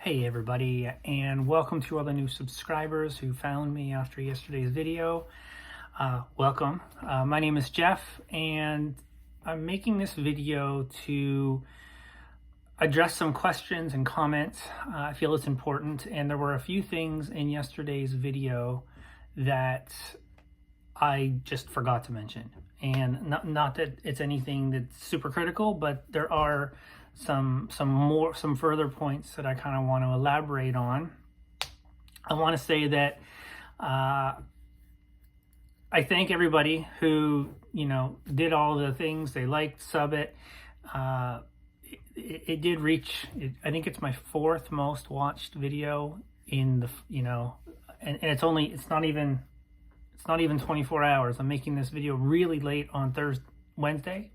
Hey everybody, and welcome to all the new subscribers who found me after yesterday's video. Welcome. My name is Jeff, and I'm making this video to address some questions and comments. I feel it's important, and there were a few things in yesterday's video that I just forgot to mention. And not that it's anything that's super critical, but there are some further points that I kind of want to elaborate on. I want to say that I thank everybody who did all the things. They liked, sub it. It did reach. I think it's my fourth most watched video in the and it's not even 24 hours. I'm making this video really late on Wednesday.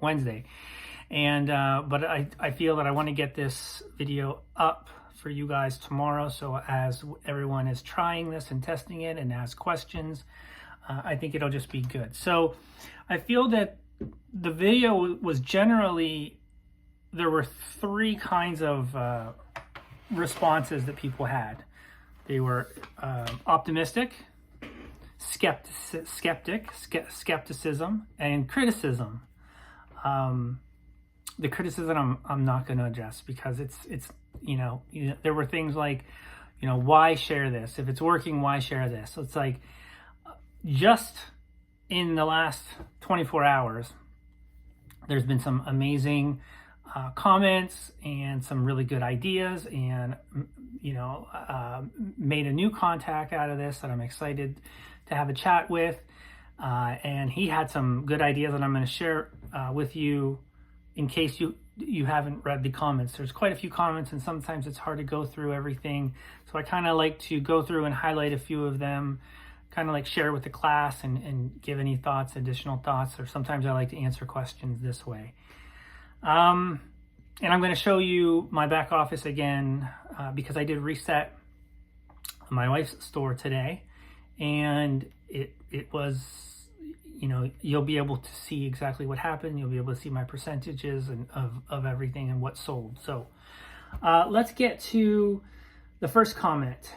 And but I feel that I want to get this video up for you guys tomorrow, so as everyone is trying this and testing it and asks questions, I think it'll just be good. So I feel that the video was generally, there were three kinds of responses that people had. They were optimistic, skepticism, and criticism. The criticism I'm not going to address because it's there were things like, why share this? If it's working, why share this? So it's like, just in the last 24 hours, there's been some amazing comments and some really good ideas, and made a new contact out of this that I'm excited to have a chat with, and he had some good ideas that I'm going to share with you. In case you haven't read the comments, there's quite a few comments, and sometimes it's hard to go through everything. So I kind of like to go through and highlight a few of them, kind of like share with the class and give any thoughts, additional thoughts, or sometimes I like to answer questions this way. And I'm going to show you my back office again because I did reset my wife's store today, and it was, you'll be able to see exactly what happened. You'll be able to see my percentages and of everything and what sold. So let's get to the first comment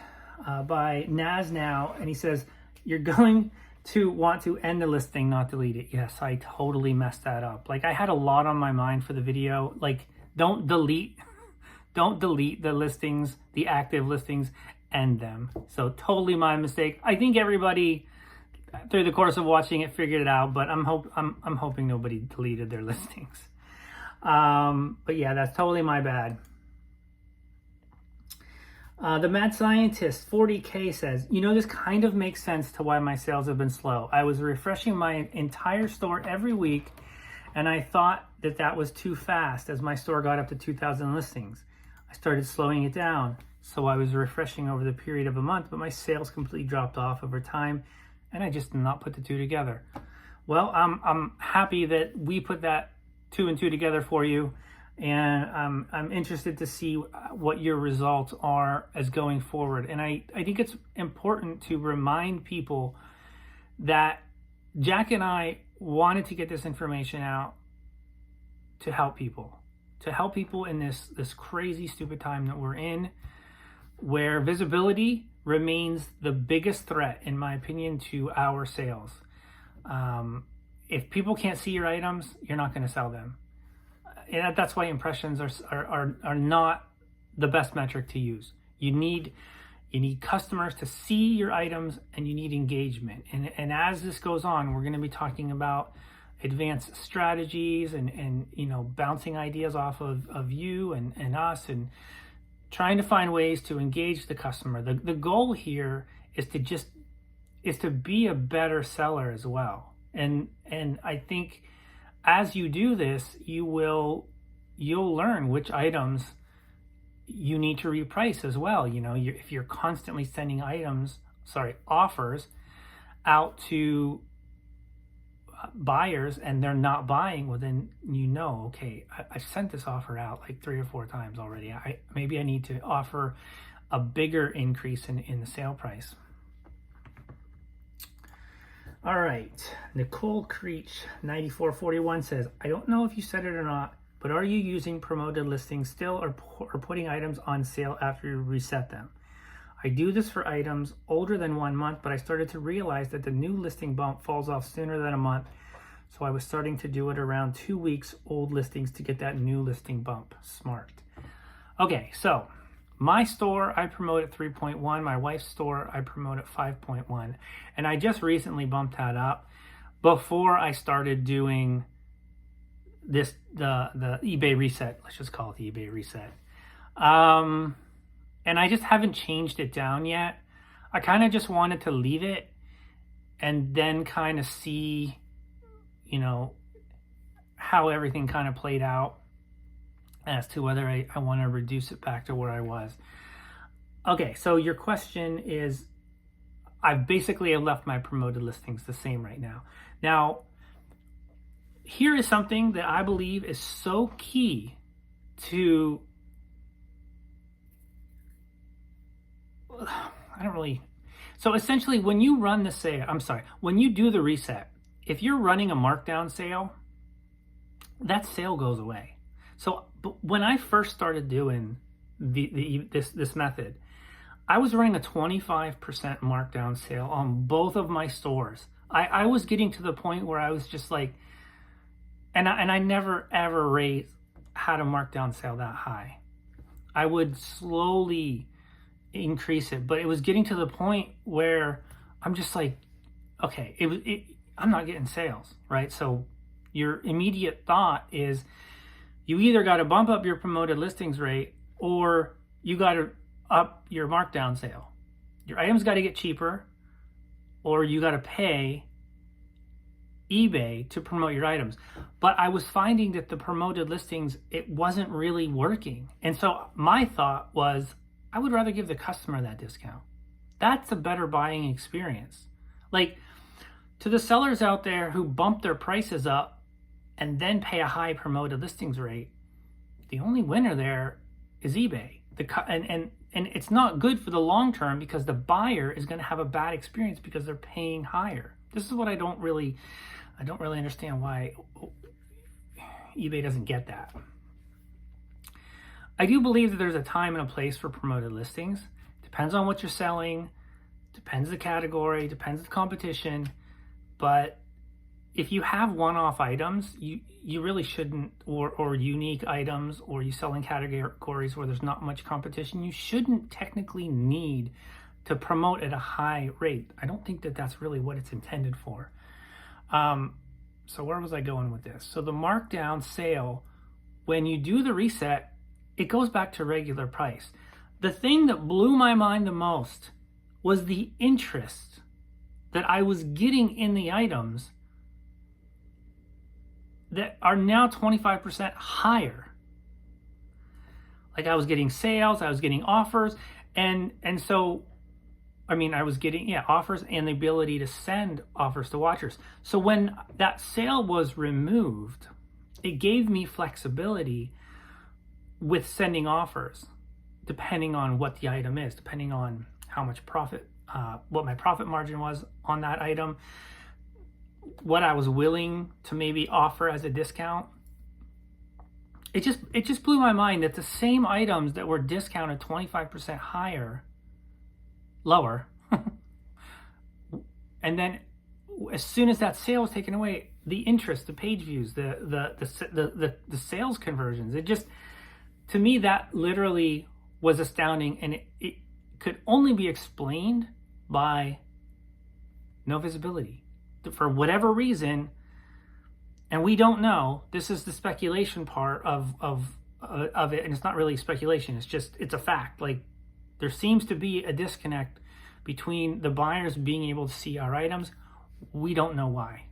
by Naz Now, and he says, "You're going to want to end the listing, not delete it." Yes, I totally messed that up. Like, I had a lot on my mind for the video. Like, don't delete the listings, the active listings, end them. So totally my mistake. I think everybody through the course of watching it figured it out, but I'm hoping nobody deleted their listings. But yeah, that's totally my bad. The Mad Scientist 40K says, this kind of makes sense to why my sales have been slow. I was refreshing my entire store every week, and I thought that was too fast as my store got up to 2,000 listings. I started slowing it down, so I was refreshing over the period of a month, but my sales completely dropped off over time, and I just did not put the two together. Well, I'm happy that we put that 2 and 2 together for you, and I'm interested to see what your results are as going forward. And I think it's important to remind people that Jack and I wanted to get this information out to help people in this crazy, stupid time that we're in, where visibility remains the biggest threat, in my opinion, to our sales. If people can't see your items, you're not going to sell them. And that's why impressions are not the best metric to use. You need customers to see your items, and you need engagement. And as this goes on, we're going to be talking about advanced strategies and bouncing ideas off of you and us, and trying to find ways to engage the customer. The goal here is to be a better seller as well. And I think as you do this, you'll learn which items you need to reprice as well. If you're constantly sending offers out to buyers and they're not buying, well, then okay, I've sent this offer out like 3 or 4 times already. Maybe I need to offer a bigger increase in the sale price. All right, Nicole Creech 9441 says, "I don't know if you said it or not, but are you using promoted listings still or putting items on sale after you reset them? I do this for items older than 1 month, but I started to realize that the new listing bump falls off sooner than a month. So I was starting to do it around 2 weeks old listings to get that new listing bump. Smart. Okay, so my store, I promote at 3.1. My wife's store, I promote at 5.1. And I just recently bumped that up before I started doing this, the eBay reset. Let's just call it the eBay reset. And I just haven't changed it down yet. I kind of just wanted to leave it and then kind of see, you know, how everything kind of played out as to whether I want to reduce it back to where I was. Okay, so your question is, I've basically left my promoted listings the same right now. Now, here is something that I believe is so key to, so essentially when you run the sale, when you do the reset, if you're running a markdown sale, that sale goes away. So when I first started doing this method, I was running a 25% markdown sale on both of my stores. I was getting to the point where I was just like, and I never ever had a markdown sale that high. I would slowly increase it, but it was getting to the point where I'm just like, okay, I'm not getting sales, right? So your immediate thought is you either got to bump up your promoted listings rate or you got to up your markdown sale. Your items got to get cheaper or you got to pay eBay to promote your items. But I was finding that the promoted listings, it wasn't really working. And so my thought was, I would rather give the customer that discount. That's a better buying experience. Like, to the sellers out there who bump their prices up and then pay a high promoted listings rate, the only winner there is eBay. And it's not good for the long term because the buyer is going to have a bad experience because they're paying higher. This is what I don't really understand why eBay doesn't get that. I do believe that there's a time and a place for promoted listings. Depends on what you're selling, depends the category, depends the competition. But if you have one-off items, you really shouldn't, or unique items, or you sell in categories where there's not much competition, you shouldn't technically need to promote at a high rate. I don't think that that's really what it's intended for. So where was I going with this? So the markdown sale, when you do the reset, it goes back to regular price. The thing that blew my mind the most was the interest that I was getting in the items that are now 25% higher. Like I was getting sales, I was getting offers, and so, I mean, I was getting, offers and the ability to send offers to watchers. So when that sale was removed, it gave me flexibility with sending offers, depending on what the item is, depending on how much profit, what my profit margin was on that item, what I was willing to maybe offer as a discount. It just blew my mind that the same items that were discounted 25% lower, and then as soon as that sale was taken away, the interest, the page views, the sales conversions, it just, to me, that literally was astounding, and it could only be explained by no visibility for whatever reason. And we don't know. This is the speculation part of it, and it's not really speculation. It's a fact. Like, there seems to be a disconnect between the buyers being able to see our items. We don't know why.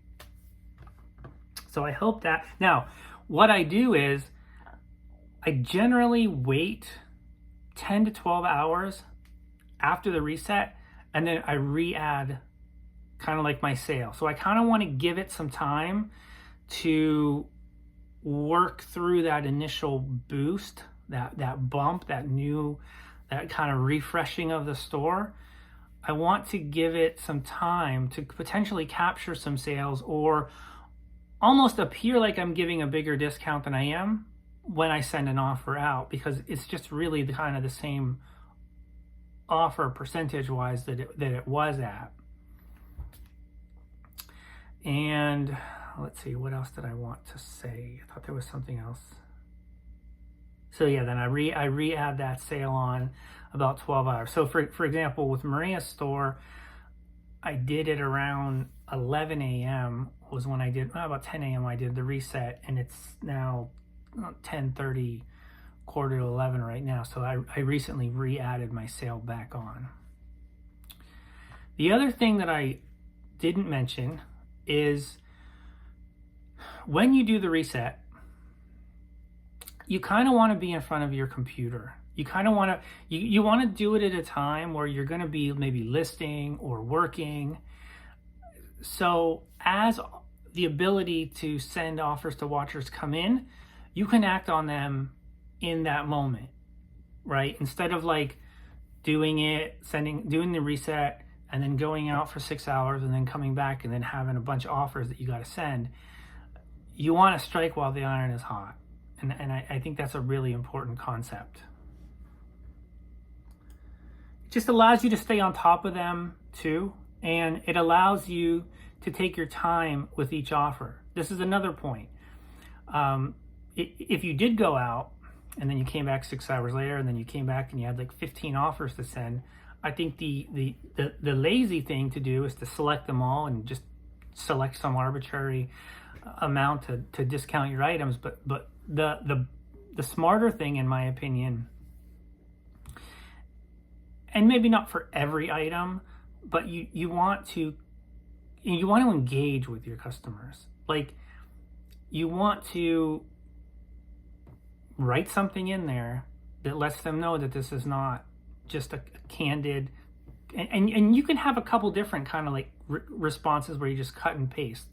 So I hope that, now, what I do is I generally wait 10 to 12 hours after the reset, and then I re-add kind of like my sale. So I kind of want to give it some time to work through that initial boost, that bump, that kind of refreshing of the store. I want to give it some time to potentially capture some sales or almost appear like I'm giving a bigger discount than I am, when I send an offer out, because it's just really the kind of the same offer percentage-wise that it was at. And let's see, what else did I want to say? I thought there was something else. So yeah, then I re-add that sale on about 12 hours. So for example, with Maria's store, I did it around 11 a.m. was when I did, about 10 a.m. I did the reset, and it's now 10:30, quarter to 11 right now. So I recently re-added my sale back on. The other thing that I didn't mention is when you do the reset, you kind of want to be in front of your computer. You kind of want to, you want to do it at a time where you're going to be maybe listing or working. So as the ability to send offers to watchers come in, you can act on them in that moment, right? Instead of like doing the reset and then going out for 6 hours and then coming back and then having a bunch of offers that you got to send. You want to strike while the iron is hot. And I think that's a really important concept. It just allows you to stay on top of them too. And it allows you to take your time with each offer. This is another point. If you did go out and then you came back 6 hours later and then you came back and you had like 15 offers to send, I think the lazy thing to do is to select them all and just select some arbitrary amount to discount your items. But the smarter thing, in my opinion, and maybe not for every item, but you want to engage with your customers. Like, you want to write something in there that lets them know that this is not just a candid, and you can have a couple different kind of like responses where you just cut and paste.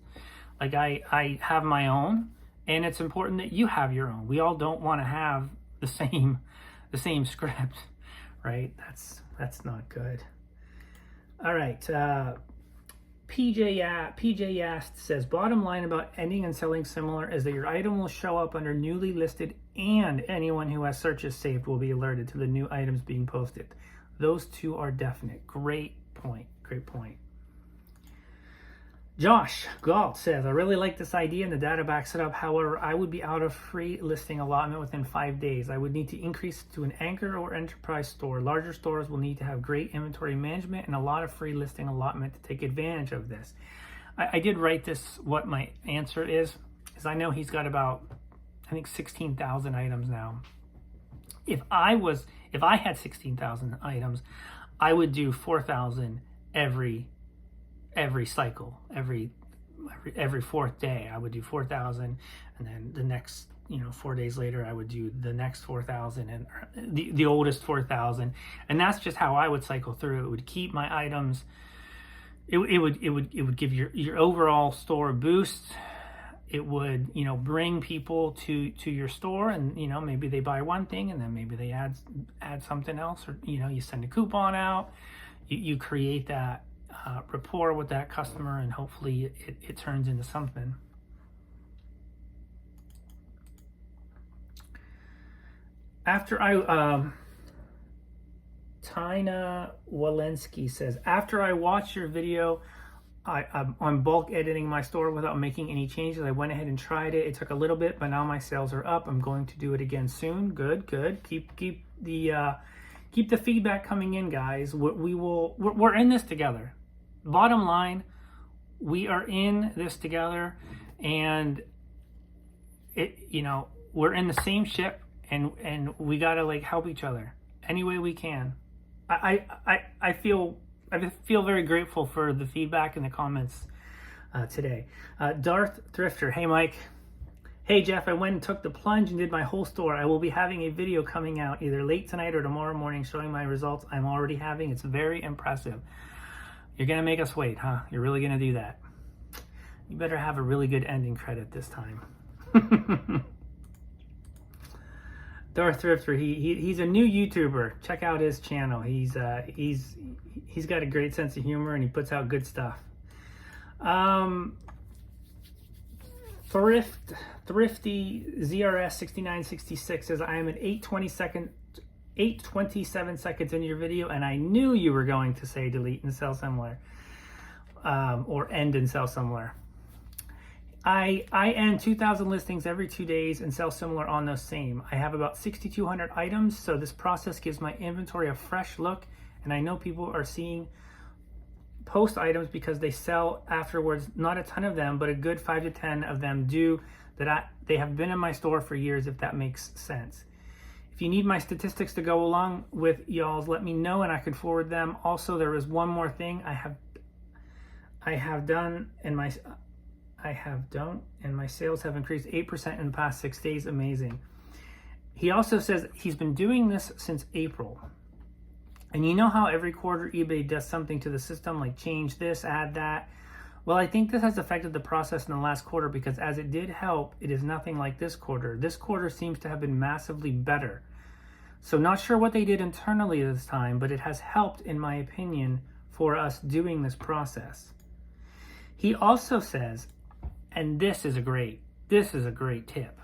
Like I have my own, and it's important that you have your own. We all don't want to have the same script, right? That's not good. All right. PJ Yast says, bottom line about ending and selling similar is that your item will show up under newly listed, and anyone who has searches saved will be alerted to the new items being posted. Those two are definite. Great point. Josh Galt says, I really like this idea and the data backs it up. However, I would be out of free listing allotment within 5 days. I would need to increase to an anchor or enterprise store. Larger stores will need to have great inventory management and a lot of free listing allotment to take advantage of this. I did write this, what my answer is I know he's got about, I think, 16,000 items now. If I had 16,000 items, I would do 4,000 every cycle, every fourth day. I would do 4,000, and then the next 4 days later I would do the next 4,000 and the oldest 4,000, and that's just how I would cycle through. It would keep my items. It would give your overall store a boost. It would bring people to your store, and maybe they buy one thing and then maybe they add something else, or you send a coupon out. You create that rapport with that customer, and hopefully it turns into something. Tina Walensky says, after I watched your video I'm bulk editing my store without making any changes, I went ahead and tried it. It took a little bit, but now my sales are up. I'm going to do it again soon. Good. Keep the feedback coming in, guys. We're in this together. Bottom line, we are in this together, and we're in the same ship, and we gotta help each other any way we can. I feel very grateful for the feedback and the comments today. Darth Thrifter, hey Mike. Hey Jeff, I went and took the plunge and did my whole store. I will be having a video coming out either late tonight or tomorrow morning showing my results I'm already having. It's very impressive. You're going to make us wait, huh? You're really going to do that? You better have a really good ending credit this time. Darth Thrifter, he's a new YouTuber. Check out his channel. He's got a great sense of humor, and he puts out good stuff. Thrifty ZRS 6966 says, I am at 8:27 seconds in your video, and I knew you were going to say delete and sell similar, or end and sell similar. I end 2,000 listings every 2 days and sell similar on those same. I have about 6,200 items, so this process gives my inventory a fresh look, and I know people are seeing post items because they sell afterwards. Not a ton of them, but a good 5 to 10 of them do. They have been in my store for years, if that makes sense. If you need my statistics to go along with y'all's, let me know and I can forward them. Also, there is one more thing I have done, and my sales have increased 8% in the past 6 days. Amazing. He also says he's been doing this since April. And you know how every quarter eBay does something to the system, like change this, add that? Well, I think this has affected the process in the last quarter, because as it did help, it is nothing like this quarter. This quarter seems to have been massively better. So not sure what they did internally this time, but it has helped, in my opinion, for us doing this process. He also says, and this is a great tip.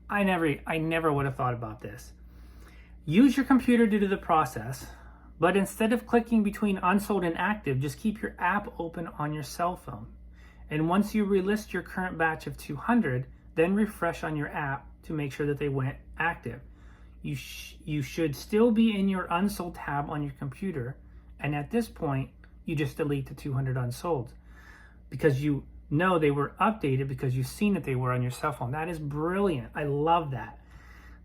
I never would have thought about this. Use your computer to do the process, but instead of clicking between unsold and active, just keep your app open on your cell phone. And once you relist your current batch of 200, then refresh on your app to make sure that they went active. You should still be in your unsold tab on your computer, and at this point, you just delete the 200 unsold, because you know they were updated because you've seen that they were on your cell phone. That is brilliant. I love that.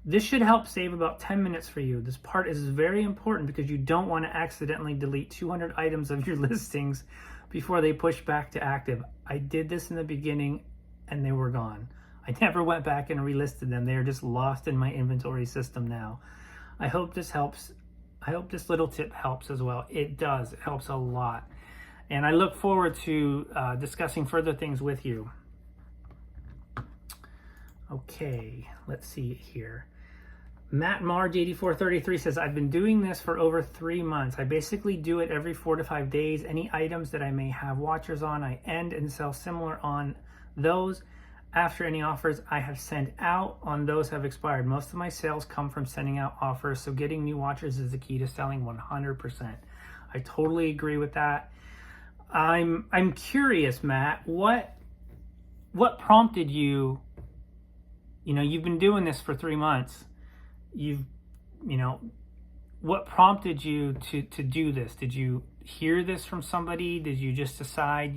This should help save about 10 minutes for you. This part is very important because you don't want to accidentally delete 200 items of your listings before they push back to active. I did this in the beginning and they were gone. I never went back and relisted them. They are just lost in my inventory system now. I hope this helps. I hope this little tip helps as well. It does. It helps a lot. And I look forward to discussing further things with you. Okay, let's see here. Matt Marge 8433 says, I've been doing this for over 3 months. I basically do it every 4 to 5 days. Any items that I may have watchers on, I end and sell similar on those. After any offers I have sent out on those have expired. Most of my sales come from sending out offers, so getting new watchers is the key to selling 100%. I totally agree with that. I'm curious, Matt, what prompted you? You know, you've been doing this for 3 months. What prompted you to do this? Did you hear this from somebody? Did you just decide,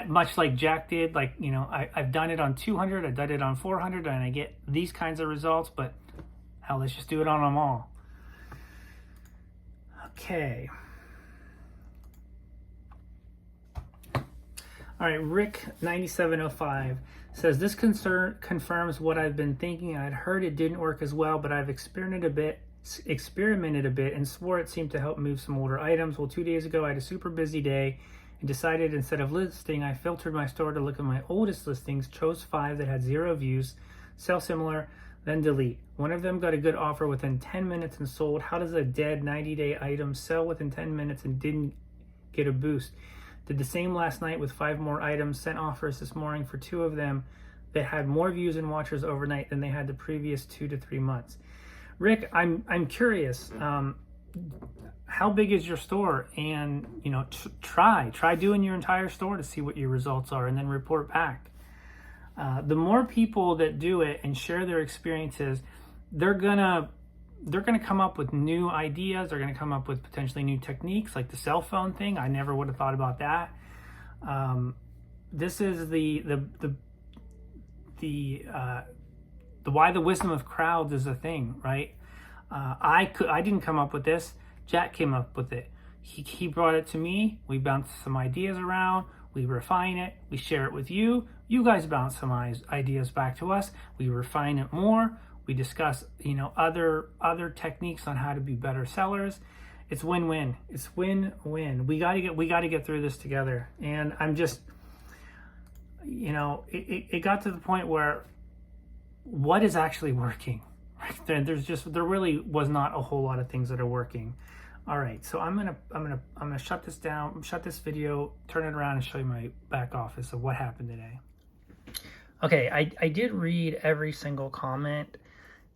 much like Jack did, I've done it on 200, I've done it on 400, and I get these kinds of results, but hell, let's just do it on them all. Okay. All right, Rick 9705 says, this concern confirms what I've been thinking. I'd heard it didn't work as well, but I've experimented a bit and swore it seemed to help move some older items. Well, 2 days ago, I had a super busy day and decided instead of listing, I filtered my store to look at my oldest listings, chose 5 that had 0 views, sell similar, then delete. One of them got a good offer within 10 minutes and sold. How does a dead 90-day item sell within 10 minutes and didn't get a boost? Did the same last night with 5 more items, sent offers this morning for 2 of them that had more views and watchers overnight than they had the previous 2 to 3 months. Rick, I'm curious, how big is your store? And try doing your entire store to see what your results are and then report back. The more people that do it and share their experiences, they're gonna come up with new ideas. They're gonna come up with potentially new techniques, like the cell phone thing. I never would have thought about that. This is the why the wisdom of crowds is a thing, right? I didn't come up with this. Jack came up with it. He brought it to me. We bounced some ideas around. We refine it. We share it with you. You guys bounce some ideas back to us. We refine it more. We discuss, other techniques on how to be better sellers. It's win-win. It's win-win. We got to get through this together. And I'm just, it got to the point where what is actually working? There really was not a whole lot of things that are working. All right, so I'm gonna shut this down, shut this video, turn it around, and show you my back office of what happened today. Okay, I did read every single comment,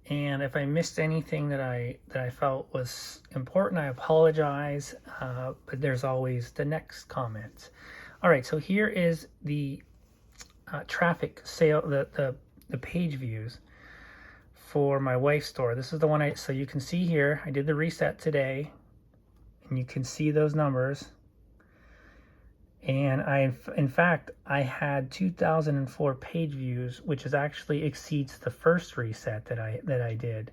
and if I missed anything that I felt was important, I apologize. But there's always the next comment. All right, so here is the traffic sale, the page views for my wife's store. This is the one so you can see here, I did the reset today, and you can see those numbers. And in fact, I had 2004 page views, which is actually exceeds the first reset that I did.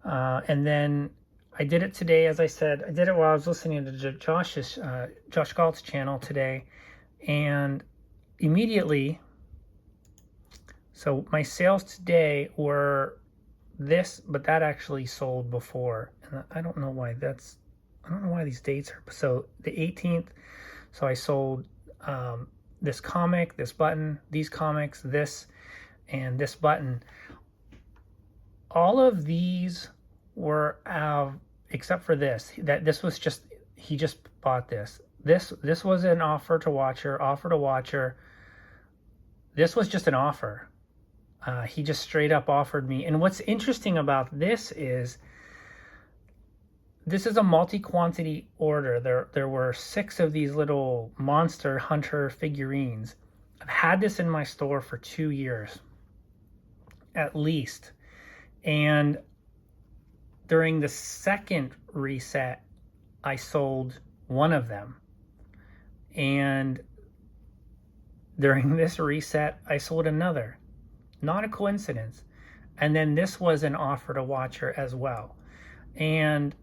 And then I did it today, as I said. I did it while I was listening to Josh Galt's channel today, and immediately. So my sales today were this, but that actually sold before, and I don't know why these dates are. So the 18th. So I sold this comic, this button, these comics, this, and this button. All of these were except for this. This was just, he just bought this. This was an offer to watcher. This was just an offer. He just straight up offered me. And what's interesting about this is a multi-quantity order. There were 6 of these little Monster Hunter figurines. I've had this in my store for 2 years, at least. And during the second reset, I sold one of them. And during this reset, I sold another. Not a coincidence. And then this was an offer to watcher as well. And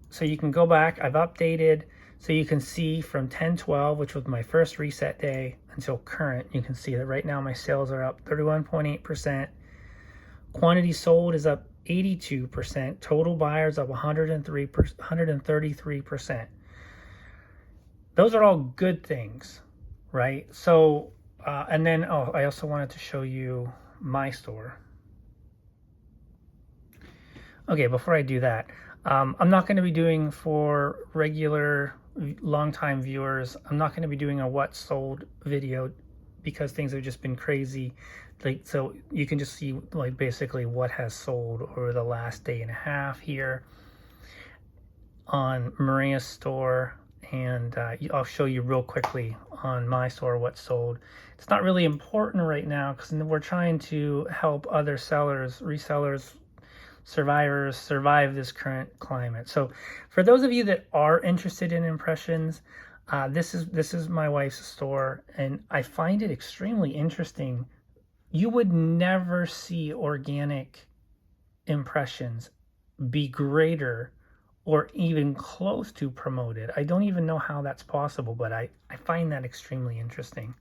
so you can go back, I've updated, so you can see from 10/12, which was my first reset day, until current, you can see that right now my sales are up 31.8%. Quantity sold is up 82%. Total buyers up 133%. Those are all good things, right? So, and then, I also wanted to show you my store. Okay, before I do that, I'm not going to be doing, for regular long-time viewers, I'm not going to be doing a what sold video because things have just been crazy. Like, so you can just see like basically what has sold over the last day and a half here on Maria's store, and I'll show you real quickly on my store what sold. It's not really important right now because we're trying to help other sellers, resellers, survivors survive this current climate. So for those of you that are interested in impressions, this is my wife's store, and I find it extremely interesting. You would never see organic impressions be greater or even close to promoted. I don't even know how that's possible, but I find that extremely interesting.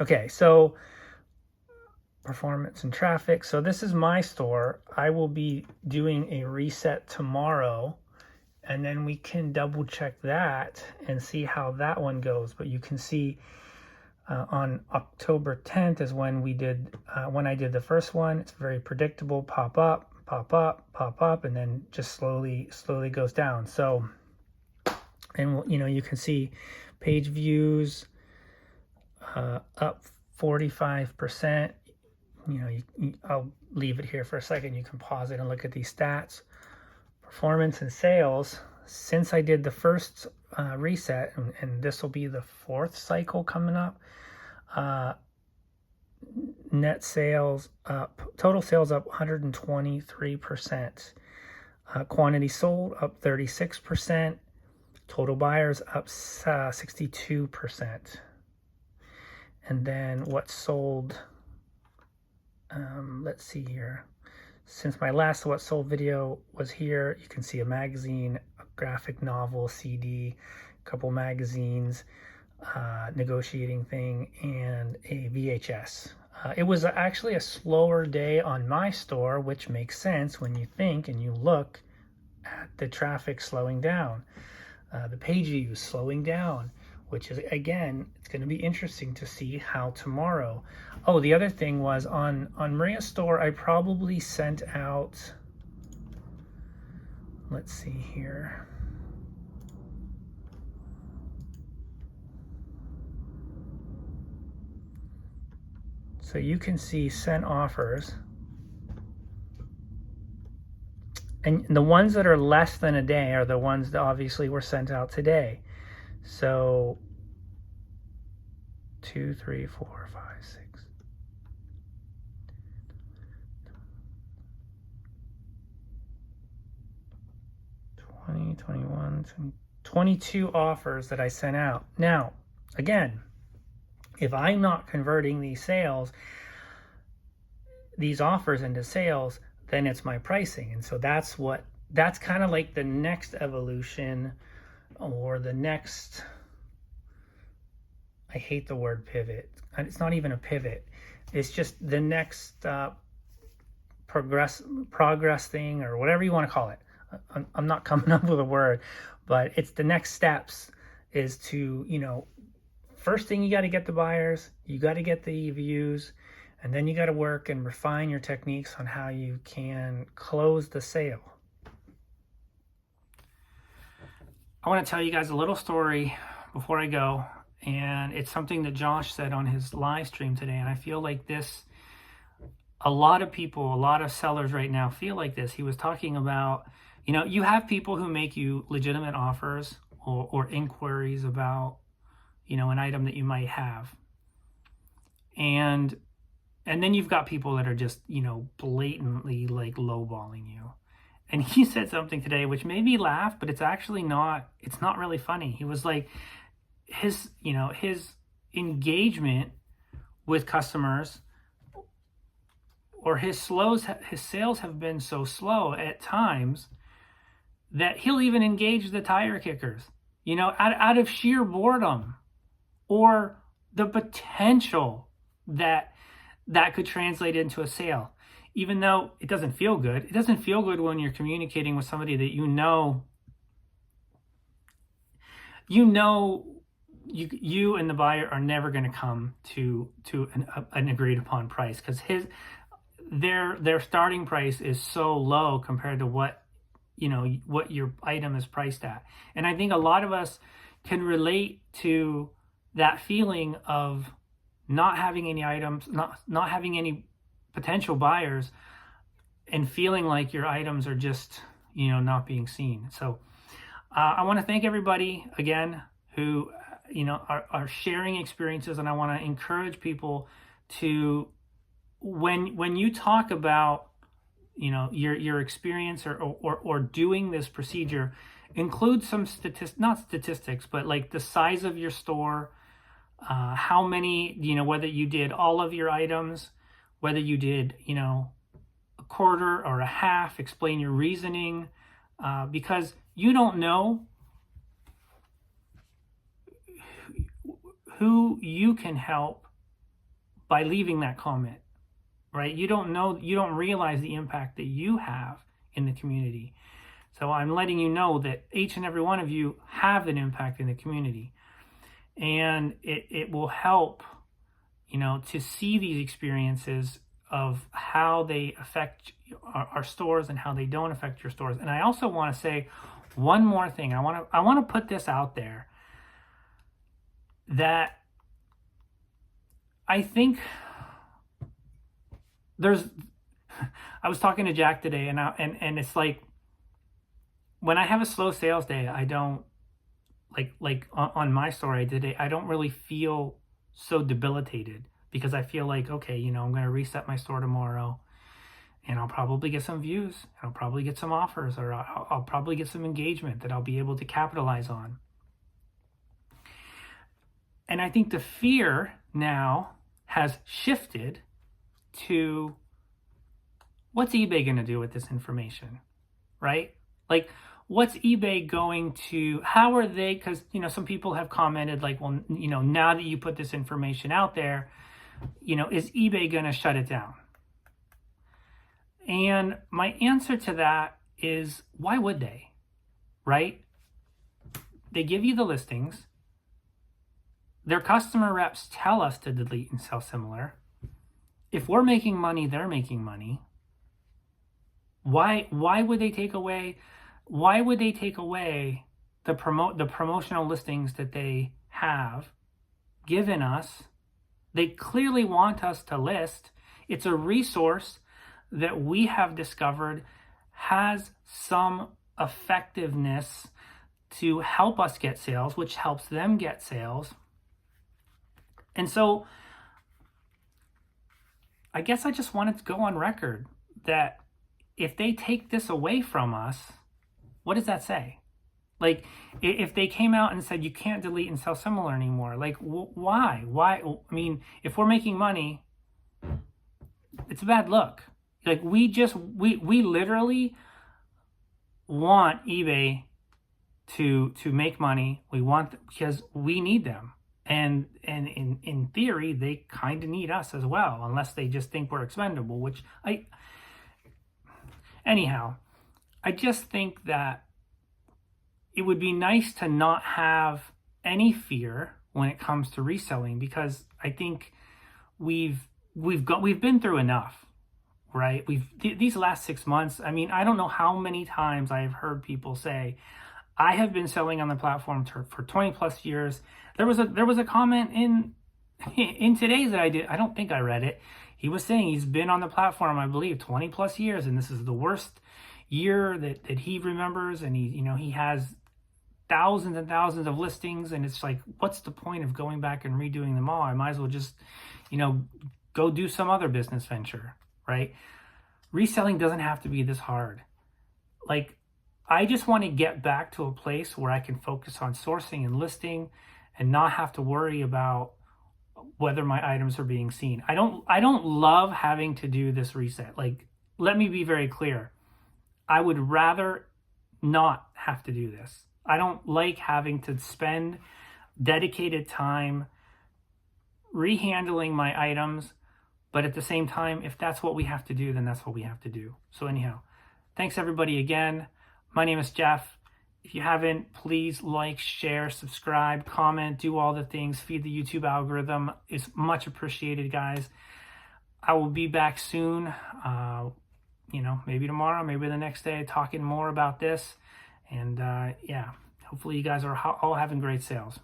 Okay, so performance and traffic. So this is my store. I will be doing a reset tomorrow, and then we can double check that and see how that one goes. But you can see on October 10th is when when I did the first one. It's very predictable. Pop up, pop up, pop up, and then just slowly goes down. So, and you can see page views up 45%. I'll leave it here for a second. You can pause it and look at these stats. Performance and sales, since I did the first reset, and this will be the 4th cycle coming up, net sales up, total sales up 123%. Quantity sold up 36%. Total buyers up 62%. And then what sold, let's see here. Since my last what sold video was here, you can see a magazine, a graphic novel, CD, a couple magazines, negotiating thing, and a VHS. It was actually a slower day on my store, which makes sense when you think and you look at the traffic slowing down, the page views slowing down, which is, again, it's going to be interesting to see how tomorrow. Oh, the other thing was on Maria's store, I probably sent out, let's see here. So you can see sent offers. And the ones that are less than a day are the ones that obviously were sent out today. So 2, 3, 4, 5, 6. 20, 21, 22 offers that I sent out. Now, again, if I'm not converting these offers into sales, then it's my pricing. And so that's kind of like the next evolution, or the next, I hate the word pivot. It's not even a pivot. It's just the next progress thing, or whatever you want to call it. I'm not coming up with a word, but it's the next steps is to, first thing, you got to get the buyers, you got to get the views, and then you got to work and refine your techniques on how you can close the sale. I want to tell you guys a little story before I go, and it's something that Josh said on his live stream today, and I feel like this, a lot of people, a lot of sellers right now feel like this. He was talking about, you have people who make you legitimate offers or inquiries about, an item that you might have. And then you've got people that are just, blatantly like lowballing you. And he said something today which made me laugh, but it's not really funny. He was like, his engagement with customers, or his sales have been so slow at times that he'll even engage the tire kickers, out of sheer boredom, or the potential that could translate into a sale, even though it doesn't feel good. It doesn't feel good when you're communicating with somebody that you and the buyer are never going to come to an agreed upon price, because their starting price is so low compared to what your item is priced at. And I think a lot of us can relate to that feeling of not having any items, not having any potential buyers, and feeling like your items are just, not being seen. So I want to thank everybody again who, are sharing experiences, and I want to encourage people to, when you talk about, your experience or doing this procedure, include some not statistics, but like the size of your store, how many, whether you did all of your items, whether you did, a quarter or a half, explain your reasoning, because you don't know who you can help by leaving that comment, right? You don't realize the impact that you have in the community. So I'm letting you know that each and every one of you have an impact in the community. And it will help, to see these experiences of how they affect our stores and how they don't affect your stores. And I also want to say one more thing. I want to put this out there, that I think I was talking to Jack today, and it's like, when I have a slow sales day, I don't like on my store today, I don't really feel so debilitated, because I feel like, okay, I'm going to reset my store tomorrow, and I'll probably get some views, and I'll probably get some offers, or I'll probably get some engagement that I'll be able to capitalize on. And I think the fear now has shifted to, what's eBay going to do with this information, right? Like, what's eBay going to, how are they, because, some people have commented like, well, now that you put this information out there, is eBay going to shut it down? And my answer to that is, why would they, right? They give you the listings. Their customer reps tell us to delete and sell similar. If we're making money, they're making money. Why would they take away? Why would they take away the promotional listings that they have given us They clearly want us to list. It's a resource that we have discovered has some effectiveness to help us get sales, which helps them get sales. And so I guess I just wanted to go on record that if they take this away from us, what does that say? Like, if they came out and said you can't delete and sell similar anymore, like, why? I mean, if we're making money, it's a bad look. Like, we literally want eBay to make money. We want, because we need them. And in theory, they kind of need us as well, unless they just think we're expendable, which anyhow, I just think that it would be nice to not have any fear when it comes to reselling, because I think we've been through enough, right? These last 6 months, I mean, I don't know how many times I've heard people say, I have been selling on the platform for 20 plus years. There was a comment in today's that I did. I don't think I read it. He was saying he's been on the platform, I believe, 20 plus years, and this is the worst year that he remembers. And he has thousands and thousands of listings, and it's like, what's the point of going back and redoing them all? I might as well just, go do some other business venture, right? Reselling doesn't have to be this hard. Like, I just want to get back to a place where I can focus on sourcing and listing and not have to worry about whether my items are being seen. I don't love having to do this reset. Like, let me be very clear. I would rather not have to do this. I don't like having to spend dedicated time rehandling my items, but at the same time, if that's what we have to do, then that's what we have to do. So anyhow, thanks everybody again. My name is Jeff. If you haven't, please like, share, subscribe, comment, do all the things, feed the YouTube algorithm. It's much appreciated, guys. I will be back soon, maybe tomorrow, maybe the next day, talking more about this. And yeah, hopefully you guys are all having great sales.